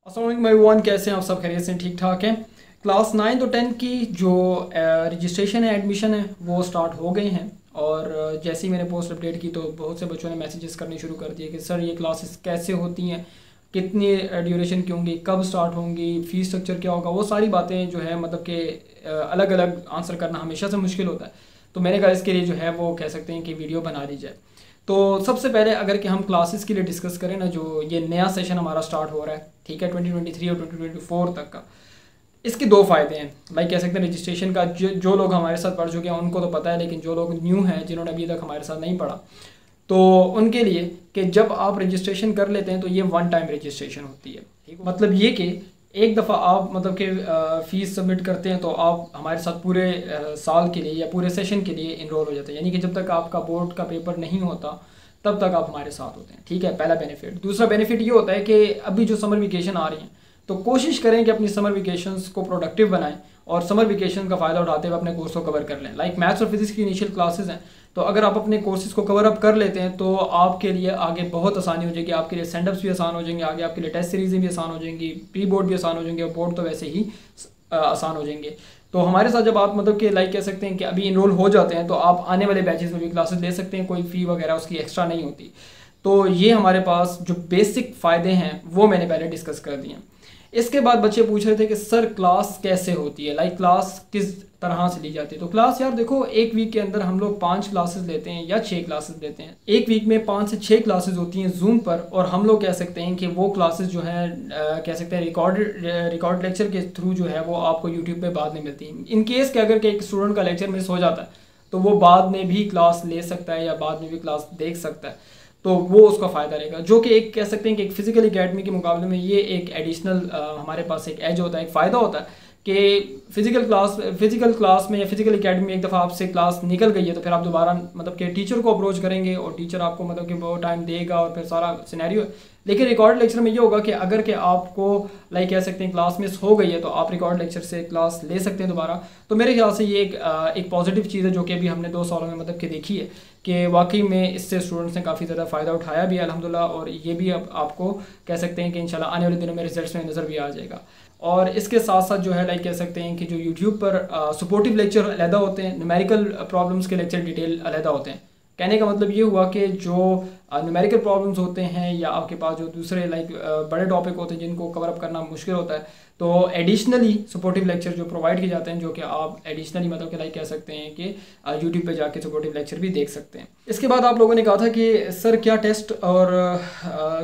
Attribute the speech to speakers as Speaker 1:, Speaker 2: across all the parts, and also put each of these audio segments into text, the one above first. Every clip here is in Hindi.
Speaker 1: अस्सलाम वालेकुम एवरीवन, कैसे हैं आप सब? खैरियत से ठीक ठाक हैं। क्लास 9 और 10 की जो रजिस्ट्रेशन है, एडमिशन है, वो स्टार्ट हो गए हैं। और जैसे ही मैंने पोस्ट अपडेट की तो बहुत से बच्चों ने मैसेजेस करने शुरू कर दिए कि सर ये क्लासेस कैसे होती हैं, कितनी ड्यूरेशन की होंगी, कब स्टार्ट होंगी, फ़ीस स्ट्रक्चर क्या होगा। वो सारी बातें जो है मतलब कि अलग अलग आंसर करना हमेशा से मुश्किल होता है। तो मैंने कहा इसके लिए जो है वो कह सकते हैं कि वीडियो बना दी जाए। तो सबसे पहले अगर कि हम क्लासेस के लिए डिस्कस करें ना, जो ये नया सेशन हमारा स्टार्ट हो रहा है, ठीक है, 2023 और 2024 तक का, इसके दो फ़ायदे हैं। लाइक कह सकते हैं रजिस्ट्रेशन का जो लोग हमारे साथ पढ़ चुके हैं उनको तो पता है, लेकिन जो लोग न्यू हैं जिन्होंने अभी तक हमारे साथ नहीं पढ़ा, तो उनके लिए कि जब आप रजिस्ट्रेशन कर लेते हैं तो ये वन टाइम रजिस्ट्रेशन होती है। ठीक, मतलब ये कि एक दफ़ा आप मतलब कि फ़ीस सबमिट करते हैं तो आप हमारे साथ पूरे साल के लिए या पूरे सेशन के लिए इनरोल हो जाते हैं। यानी कि जब तक आपका बोर्ड का पेपर नहीं होता तब तक आप हमारे साथ होते हैं। ठीक है, पहला बेनिफिट। दूसरा बेनिफिट ये होता है कि अभी जो समर वेकेशन आ रही हैं तो कोशिश करें कि अपनी समर वेकेशंस को प्रोडक्टिव बनाएं और समर वेकेशन का फ़ायदा उठाते हुए अपने कोर्स को कवर कर लें। लाइक मैथ्स और फिजिक्स की इनिशियल क्लासेस हैं, तो अगर आप अपने कोर्सेज को कवर अप कर लेते हैं तो आपके लिए आगे बहुत आसानी हो जाएगी। आपके लिए सेंडअप्स भी आसान हो जाएंगे, आगे आपके लिए टेस्ट सीरीज़ें भी आसान हो जाएंगी, प्री बोर्ड भी आसान हो जाएंगे और बोर्ड तो वैसे ही आसान हो जाएंगे। तो हमारे साथ जब आप मतलब कि लाइक कह सकते हैं कि अभी इनरोल हो जाते हैं तो आप आने वाले बैचेस में भी क्लासेस ले सकते हैं, कोई फ़ी वगैरह उसकी एक्स्ट्रा नहीं होती। तो ये हमारे पास जो बेसिक फ़ायदे हैं वो मैंने पहले डिस्कस कर दिए। इसके बाद बच्चे पूछ रहे थे कि सर क्लास कैसे होती है, लाइक क्लास किस तरह से ली जाती है। तो क्लास यार देखो, एक वीक के अंदर हम लोग 5 क्लासेस लेते हैं या 6 क्लासेस लेते हैं। एक वीक में 5 से 6 क्लासेस होती हैं जूम पर, और हम लोग कह सकते हैं कि वो क्लासेस जो हैं कह सकते हैं रिकॉर्ड लेक्चर के थ्रू जो है वो आपको यूट्यूब पे बाद में मिलती हैं। इन केस के अगर एक स्टूडेंट का लेक्चर मिस हो जाता है तो वो बाद में भी क्लास ले सकता है या बाद में भी क्लास देख सकता है, तो वो उसका फ़ायदा रहेगा। जो कि एक कह सकते हैं कि एक फ़िज़िकल एकेडमी के मुकाबले में ये एक एडिशनल हमारे पास एक एज होता है, एक फ़ायदा होता है कि फिज़िकल क्लास में या फिज़िकल एकेडमी में एक दफ़ा आपसे क्लास निकल गई है तो फिर आप दोबारा मतलब कि टीचर को अप्रोच करेंगे और टीचर आपको मतलब कि वो टाइम देगा और फिर सारा सिनेरियो। लेकिन रिकॉर्ड लेक्चर में ये होगा कि अगर कि आपको लाइक कह सकते हैं क्लास मिस हो गई है तो आप रिकॉर्ड लेक्चर से क्लास ले सकते हैं दोबारा। तो मेरे ख्याल से ये एक पॉजिटिव चीज़ है जो कि अभी हमने 2 सालों में मतलब कि देखी है कि वाकई में इससे स्टूडेंट्स ने काफ़ी ज़्यादा फ़ायदा उठाया भी है अल्हम्दुलिल्लाह, और ये भी अब आपको कह सकते हैं कि इंशाल्लाह आने वाले दिनों में रिजल्ट्स में नज़र भी आ जाएगा। और इसके साथ साथ जो है लाइक कह सकते हैं कि जो यूट्यूब पर सपोर्टिव लेक्चर अलहदा होते हैं, न्यूमेरिकल प्रॉब्लम्स के लेक्चर डिटेल अलहदा होते हैं। कहने का मतलब ये हुआ कि जो न्यूमेरिकल प्रॉब्लम्स होते हैं या आपके पास जो दूसरे लाइक बड़े टॉपिक होते हैं जिनको कवर अप करना मुश्किल होता है, तो एडिशनली सपोर्टिव लेक्चर जो प्रोवाइड किए जाते हैं, जो कि आप एडिशनली मतलब कि लाइक कह सकते हैं कि यूट्यूब पे जाके सपोर्टिव लेक्चर भी देख सकते हैं। इसके बाद आप लोगों ने कहा था कि सर क्या टेस्ट और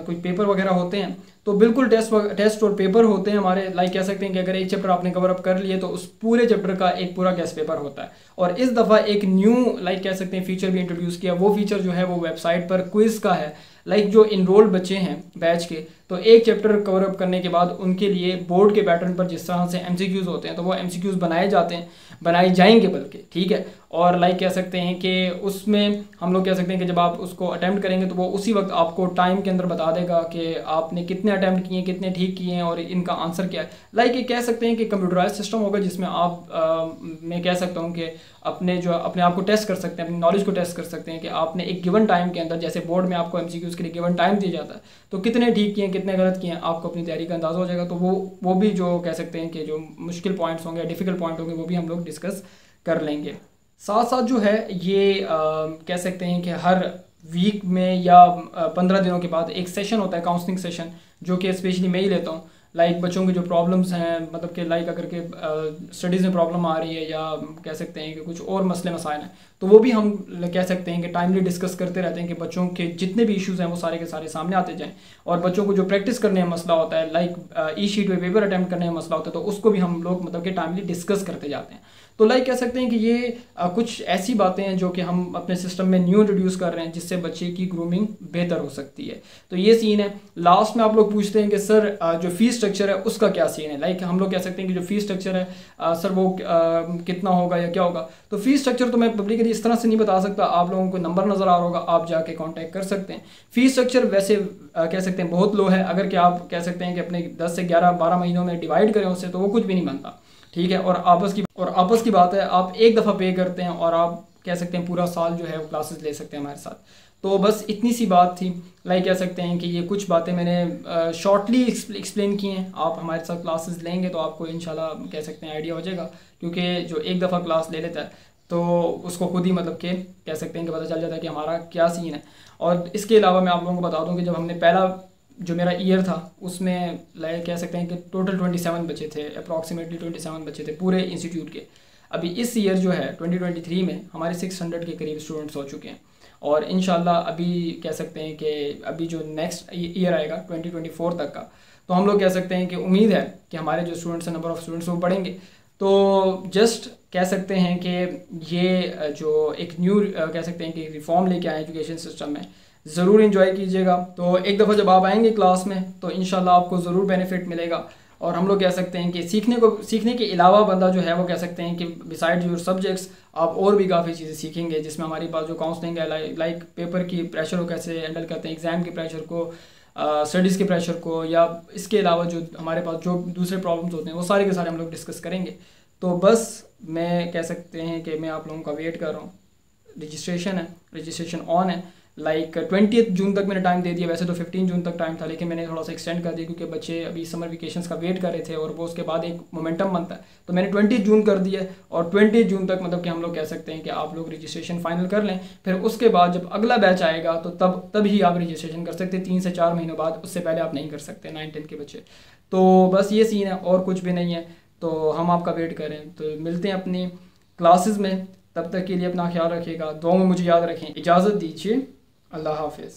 Speaker 1: कोई पेपर वगैरह होते हैं। तो बिल्कुल टेस्ट और पेपर होते हैं हमारे। लाइक कह सकते हैं कि अगर एक चैप्टर आपने कवर अप कर लिए तो उस पूरे चैप्टर का एक पूरा गेस्ट पेपर होता है। और इस दफ़ा एक न्यू लाइक कह सकते हैं फीचर भी इंट्रोड्यूस किया। वो फीचर जो है वो वेबसाइट पर क्विज़ का है। लाइक जो इनरोल्ड बच्चे हैं बैच के, तो एक चैप्टर कवर अप करने के बाद उनके लिए बोर्ड के पैटर्न पर जिस तरह से MCQs होते हैं तो वो MCQs बनाए जाते हैं, बनाए जाएंगे बल्कि, ठीक है। और लाइक कह सकते हैं कि उसमें हम लोग कह सकते हैं कि जब आप उसको अटैम्प्ट करेंगे तो वो उसी वक्त आपको टाइम के अंदर बता देगा कि आपने कितने अटैम्प्ट किए हैं, कितने ठीक किए हैं और इनका आंसर क्या है। लाइक ये कह सकते हैं कि कंप्यूटराइज सिस्टम होगा जिसमें आप मैं कह सकता हूँ कि अपने आप को टेस्ट कर सकते हैं, अपनी नॉलेज को टेस्ट कर सकते हैं कि आपने एक गिवन टाइम के अंदर, जैसे बोर्ड में आपको MCQs के लिए गिवन टाइम दिया जाता है, तो कितने ठीक किए हैं, कितने गलत किए हैं, आपको अपनी तैयारी का अंदाज़ा हो जाएगा। तो वो भी जो कह सकते हैं कि जो मुश्किल पॉइंट्स होंगे, डिफ़िकल्ट पॉइंट होंगे, वो भी हम लोग डिस्कस कर लेंगे। साथ साथ जो है ये कह सकते हैं कि हर वीक में या 15 दिनों के बाद एक सेशन होता है, काउंसलिंग सेशन, जो कि स्पेशली मैं ही लेता हूँ। लाइक बच्चों की जो प्रॉब्लम्स हैं, मतलब कि लाइक अगर के स्टडीज़ में प्रॉब्लम आ रही है या कह सकते हैं कि कुछ और मसले मसाइल हैं, तो वो भी हम कह सकते हैं कि टाइमली डिस्कस करते रहते हैं कि बच्चों के जितने भी इश्यूज़ हैं वो सारे के सारे सामने आते जाएं। और बच्चों को जो प्रैक्टिस करने में मसला होता है, लाइक ई-शीट पे पेपर अटैम्प्ट करने में मसला होता है, तो उसको भी हम लोग मतलब कि टाइमली डिस्कस करते जाते हैं। तो लाइक कह सकते हैं कि ये कुछ ऐसी बातें हैं जो कि हम अपने सिस्टम में न्यू इंट्रोड्यूस कर रहे हैं जिससे बच्चे की ग्रूमिंग बेहतर हो सकती है। तो ये सीन है। लास्ट में आप लोग पूछते हैं कि सर जो फीस स्ट्रक्चर है उसका क्या सीन है। लाइक हम लोग कह सकते हैं कि जो फीस स्ट्रक्चर है सर वो कितना होगा या क्या होगा। तो फीस स्ट्रक्चर तो मैं पब्लिकली इस तरह से नहीं बता सकता, आप लोगों को नंबर नज़र आ रहा होगा, आप जाके कॉन्टैक्ट कर सकते हैं। फीस स्ट्रक्चर वैसे कह सकते हैं बहुत लो है। अगर कि आप कह सकते हैं कि अपने 10 से 11-12 महीनों में डिवाइड करें उससे, तो वो कुछ भी नहीं बनता, ठीक है। और आपस की बात है, आप एक दफ़ा पे करते हैं और आप कह सकते हैं पूरा साल जो है वो क्लासेस ले सकते हैं हमारे साथ। तो बस इतनी सी बात थी। लाइक कह सकते हैं कि ये कुछ बातें मैंने शॉर्टली एक्सप्लेन की हैं। आप हमारे साथ क्लासेस लेंगे तो आपको इंशाल्लाह कह सकते हैं आइडिया हो जाएगा, क्योंकि जो एक दफ़ा क्लास ले लेता है तो उसको खुद ही मतलब कि कह सकते हैं कि पता चल जाता है कि हमारा क्या सीन है। और इसके अलावा मैं आप लोगों को बता दूं कि जब हमने पहला जो मेरा ईयर था उसमें लाइक कह सकते हैं कि टोटल 27 बच्चे थे, अप्रॉक्सीमेटली 27 बच्चे थे पूरे इंस्टीट्यूट के। अभी इस ईयर जो है 2023 में हमारे 600 के करीब स्टूडेंट्स हो चुके हैं। और इंशाल्लाह अभी कह सकते हैं कि अभी जो नेक्स्ट ईयर आएगा 2024 तक का, तो हम लोग कह सकते हैं कि उम्मीद है कि हमारे जो स्टूडेंट्स हैं, नंबर ऑफ़ स्टूडेंट्स वो बढ़ेंगे। तो जस्ट कह सकते हैं कि ये जो एक न्यू कह सकते हैं कि रिफॉर्म लेके आए एजुकेशन सिस्टम में, ज़रूर इन्जॉय कीजिएगा। तो एक दफ़ा जब आप आएंगे क्लास में तो इंशाल्लाह आपको ज़रूर बेनिफिट मिलेगा। और हम लोग कह सकते हैं कि सीखने के अलावा बंदा जो है वो कह सकते हैं कि बिसाइड योर सब्जेक्ट्स आप और भी काफ़ी चीज़ें सीखेंगे, जिसमें हमारे पास जो काउंसलिंग है लाइक पेपर की प्रेशर को कैसे हैंडल करते हैं, एग्ज़ाम के प्रेशर को, स्टडीज़ के प्रेशर को, या इसके अलावा जो हमारे पास जो दूसरे प्रॉब्लम्स होते हैं वो सारे के सारे हम लोग डिस्कस करेंगे। तो बस मैं कह सकते हैं कि मैं आप लोगों का वेट कर रहा हूँ। रजिस्ट्रेशन है, रजिस्ट्रेशन ऑन है। लाइक 20 जून तक मैंने टाइम दे दिया, वैसे तो 15 जून तक टाइम था, लेकिन मैंने थोड़ा सा एक्सटेंड कर दिया क्योंकि बच्चे अभी समर वेकेशंस का वेट कर रहे थे और वो उसके बाद एक मोमेंटम बनता है, तो मैंने 20 जून कर दिया। और 20 जून तक मतलब कि हम लोग कह सकते हैं कि आप लोग रजिस्ट्रेशन फाइनल कर लें। फिर उसके बाद जब अगला बैच आएगा तो तब ही आप रजिस्ट्रेशन कर सकते हैं, 3 से 4 महीनों बाद, उससे पहले आप नहीं कर सकते 9-10 के बच्चे। तो बस ये सीन है और कुछ भी नहीं है। तो हम आपका वेट करें, तो मिलते हैं अपनी क्लासेस में। तब तक के लिए अपना ख्याल रखिएगा, दुआ में मुझे याद रखें। इजाज़त दीजिए, अल्लाह हाफिज़।